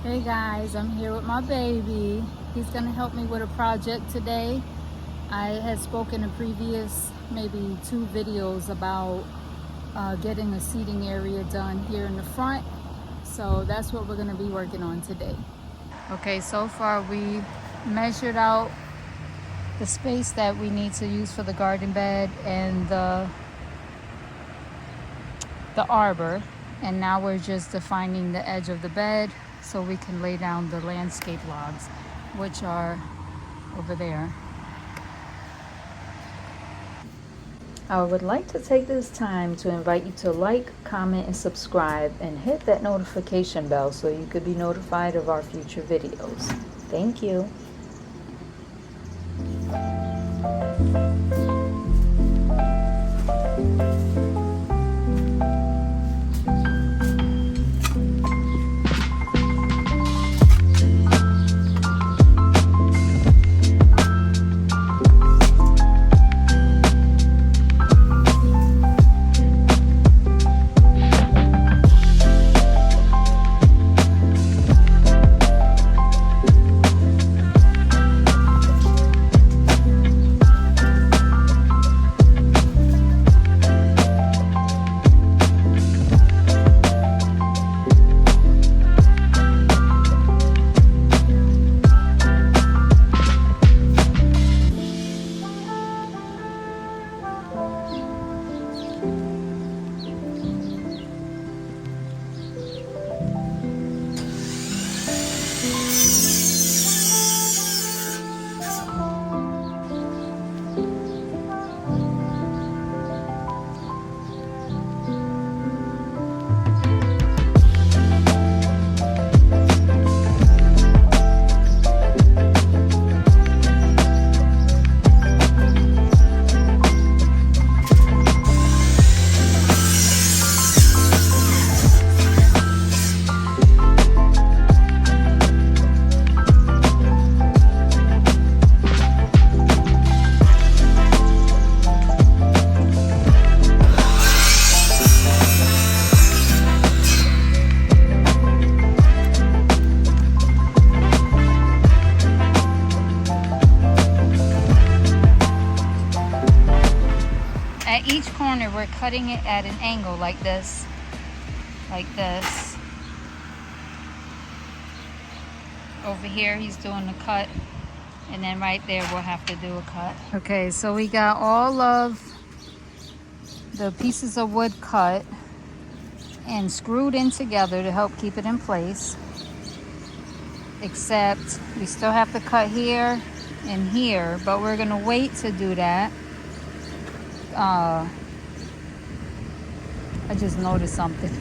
Hey guys, I'm here with my baby. He's gonna help me with a project today. I had spoken in previous maybe 2 videos about getting a seating area done here in the front. So that's what we're gonna be working on today. Okay, so far we measured out the space that we need to use for the garden bed and the arbor. And now we're just defining the edge of the bed so we can lay down the landscape logs, which are over there. I would like to take this time to invite you to like, comment, and subscribe, and hit that notification bell so you could be notified of our future videos. Thank you. At each corner, we're cutting it at an angle like this, Over here, he's doing the cut, and then right there, we'll have to do a cut. Okay, so we got all of the pieces of wood cut and screwed in together to help keep it in place. Except we still have to cut here and here, but we're gonna wait to do that. I just noticed something.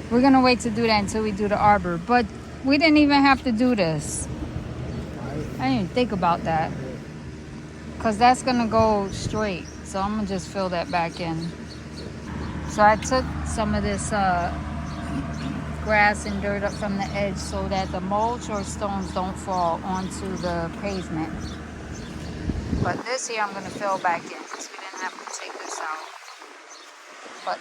We're gonna wait to do that until we do the arbor, but we didn't even have to do this. I didn't even think about that, because that's gonna go straight, so I'm gonna just fill that back in. So I took some of this grass and dirt up from the edge so that the mulch or stones don't fall onto the pavement. But this here I'm gonna fill back in because we didn't have to take this out. But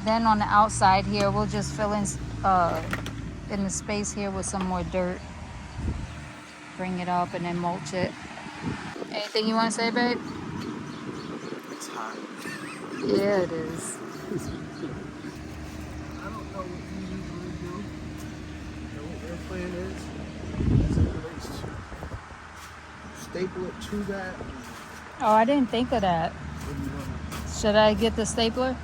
then on the outside here, we'll just fill in the space here with some more dirt. Bring it up and then mulch it. Anything you want to say, babe? It's hot. Yeah, it is. I don't know what you usually do. You know what your plan is as it relates to staple it to that. Oh, I didn't think of that. What do you want? Should I get the stapler?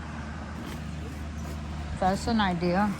That's an idea.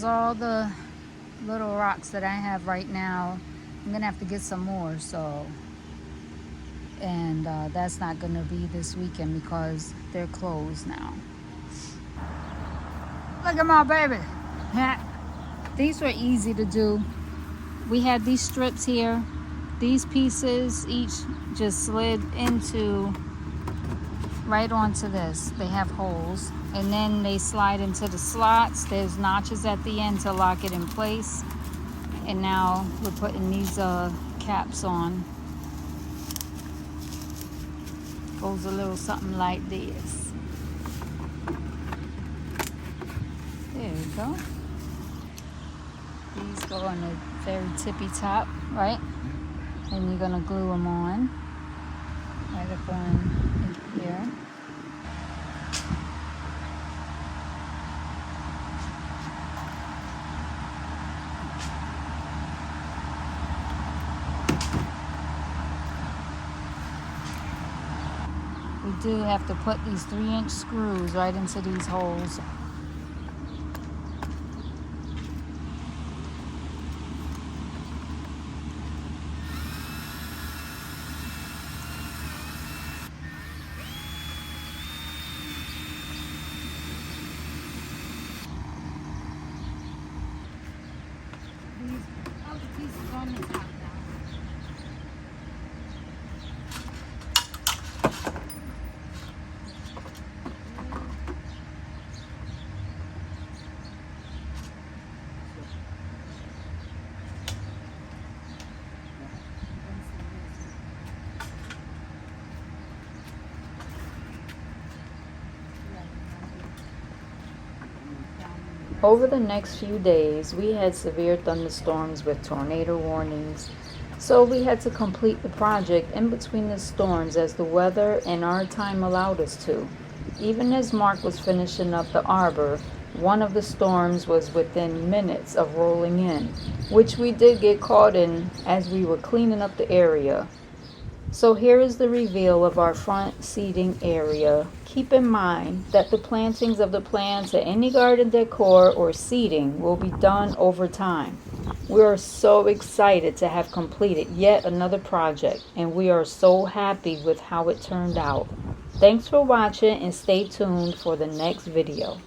all the little rocks that I have right now. I'm gonna have to get some more, so, and that's not gonna be this weekend because they're closed now. Look at my baby. These were easy to do. We had these strips here. These pieces each just slid into right onto this. They have holes, and then they slide into the slots. There's notches at the end to lock it in place. And now we're putting these caps on. Goes a little something like this. There we go. These go on the very tippy top, right? And you're gonna glue them on right up on here. We do have to put these 3-inch screws right into these holes. These other pieces on the top now. Over the next few days, we had severe thunderstorms with tornado warnings, so we had to complete the project in between the storms as the weather and our time allowed us to. Even as Mark was finishing up the arbor, one of the storms was within minutes of rolling in, which we did get caught in as we were cleaning up the area. So here is the reveal of our front seating area. Keep in mind that the plantings of the plants and any garden decor or seating will be done over time. We are so excited to have completed yet another project, and we are so happy with how it turned out. Thanks for watching and stay tuned for the next video.